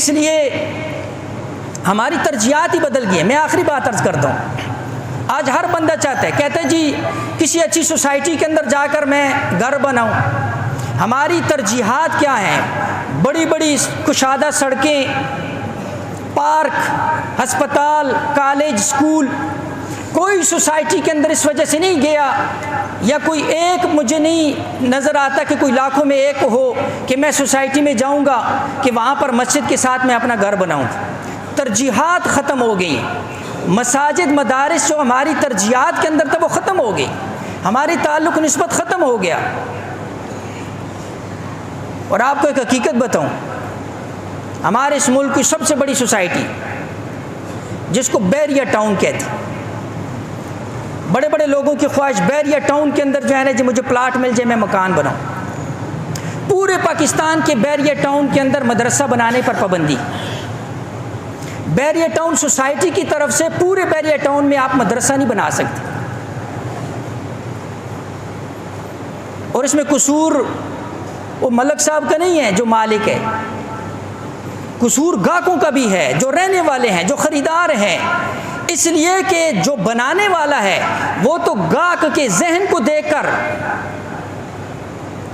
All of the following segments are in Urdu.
اس لیے ہماری ترجیحات ہی بدل گئی ہیں۔ میں آخری بات عرض کرتا ہوں، آج ہر بندہ چاہتا ہے، کہتا ہے جی کسی اچھی سوسائٹی کے اندر جا کر میں گھر بناؤں۔ ہماری ترجیحات کیا ہیں؟ بڑی بڑی کشادہ سڑکیں، پارک، ہسپتال، کالج، اسکول۔ کوئی سوسائٹی کے اندر اس وجہ سے نہیں گیا، یا کوئی ایک مجھے نہیں نظر آتا کہ کوئی لاکھوں میں ایک ہو کہ میں سوسائٹی میں جاؤں گا کہ وہاں پر مسجد کے ساتھ میں اپنا گھر بناؤں۔ ترجیحات ختم ہو گئی، مساجد، مدارس جو ہماری ترجیحات کے اندر تھا وہ ختم ہو گئی، ہماری تعلق نسبت ختم ہو گیا۔ اور آپ کو ایک حقیقت بتاؤں، ہمارے اس ملک کی سب سے بڑی سوسائٹی جس کو بیریا ٹاؤن کہتے ہیں، بڑے بڑے لوگوں کی خواہش بیریا ٹاؤن کے اندر جو ہے نا جی مجھے پلاٹ مل جائے میں مکان بناؤں۔ پورے پاکستان کے بیریا ٹاؤن کے اندر مدرسہ بنانے پر پابندی۔ بیریا ٹاؤن سوسائٹی کی طرف سے پورے بیریا ٹاؤن میں آپ مدرسہ نہیں بنا سکتے، اور اس میں قصور وہ ملک صاحب کا نہیں ہے جو مالک ہے، قصور گاہکوں کا بھی ہے، جو رہنے والے ہیں، جو خریدار ہیں۔ اس لیے کہ جو بنانے والا ہے وہ تو گاہک کے ذہن کو دیکھ کر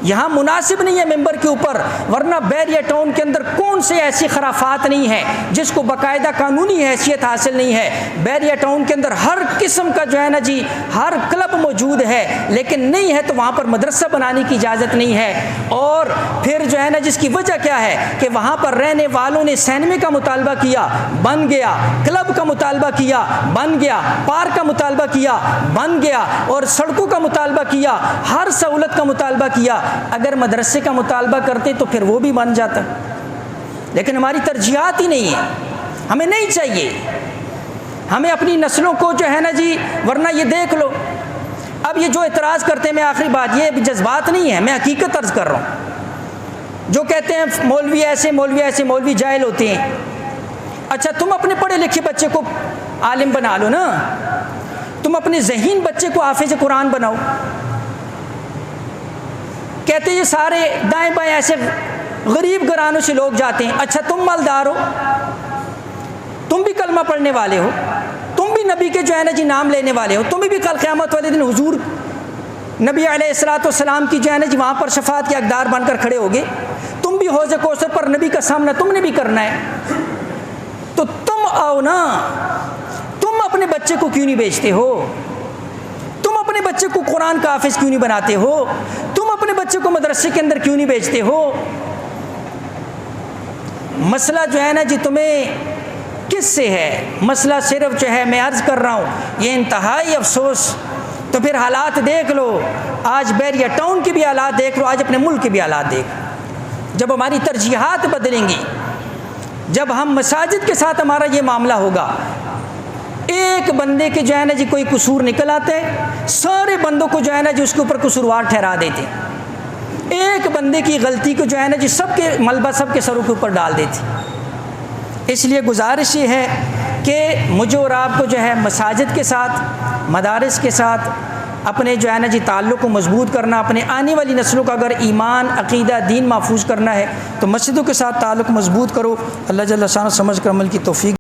یہاں مناسب نہیں ہے ممبر کے اوپر، ورنہ بیریا ٹاؤن کے اندر کون سے ایسی خرافات نہیں ہے جس کو باقاعدہ قانونی حیثیت حاصل نہیں ہے۔ بیریا ٹاؤن کے اندر ہر قسم کا جو ہے نا جی ہر کلب موجود ہے، لیکن نہیں ہے تو وہاں پر مدرسہ بنانے کی اجازت نہیں ہے۔ اور پھر جو ہے نا جس کی وجہ کیا ہے کہ وہاں پر رہنے والوں نے سینما کا مطالبہ کیا، بن گیا، کلب کا مطالبہ کیا، بن گیا، پارک کا مطالبہ کیا، بن گیا، اور سڑکوں کا مطالبہ کیا، ہر سہولت کا مطالبہ کیا۔ اگر مدرسے کا مطالبہ کرتے تو پھر وہ بھی بن جاتا، لیکن ہماری ترجیحات ہی نہیں ہے، ہمیں نہیں چاہیے، ہمیں اپنی نسلوں کو جو ہے نا جی، ورنہ یہ دیکھ لو اب یہ جو اعتراض کرتے ہیں، میں آخری بات، یہ جذبات نہیں ہے، میں حقیقت عرض کر رہا ہوں، جو کہتے ہیں مولوی ایسے، مولوی ایسے، مولوی جاہل ہوتے ہیں۔ اچھا تم اپنے پڑھے لکھے بچے کو عالم بنا لو نا، تم اپنے ذہین بچے کو حافظ قرآن بناؤ۔ کہتے ہیں یہ سارے دائیں بائیں ایسے غریب گھرانوں سے لوگ جاتے ہیں۔ اچھا تم مالدار ہو، تم بھی کلمہ پڑھنے والے ہو، تم بھی نبی کے جو ہے نا جی نام لینے والے ہو، تمہیں بھی کل قیامت والے دن حضور نبی علیہ الصلوۃ والسلام کی جو ہے نا جی وہاں پر شفاعت کے حقدار بن کر کھڑے ہوگے، تم بھی حوض کوثر پر نبی کا سامنا تم نے بھی کرنا ہے۔ تو تم آؤ نا، تم اپنے بچے کو کیوں نہیں بیچتے ہو؟ تم اپنے بچے کو قرآن کا حافظ کیوں نہیں بناتے ہو؟ تم اپنے بچے کو مدرسے کے اندر کیوں نہیں بیچتے ہو؟ مسئلہ جو ہے نا جی تمہیں کس سے ہے؟ مسئلہ صرف جو ہے میں عرض کر رہا ہوں، یہ انتہائی افسوس۔ تو پھر حالات دیکھ لو، آج بیریا ٹاؤن کے بھی حالات دیکھ لو، آج اپنے ملک کے بھی حالات دیکھ۔ جب ہماری ترجیحات بدلیں گی، جب ہم مساجد کے ساتھ ہمارا یہ معاملہ ہوگا، ایک بندے کے جو ہے نا جی کوئی قصور نکل آتا ہے، سارے بندوں کو جو ہے نا جی اس کے اوپر قصوروار ٹھہرا دیتے، ایک بندے کی غلطی کو جو ہے نا جی سب کے ملبہ سب کے سروں کے اوپر ڈال دیتے۔ اس لیے گزارش یہ ہے کہ مجھے اور آپ کو جو ہے مساجد کے ساتھ، مدارس کے ساتھ اپنے جو ہے نا جی تعلق کو مضبوط کرنا، اپنے آنے والی نسلوں کا اگر ایمان، عقیدہ، دین محفوظ کرنا ہے تو مسجدوں کے ساتھ تعلق مضبوط کرو۔ اللہ جل شانہ سمجھ کر عمل کی توفیق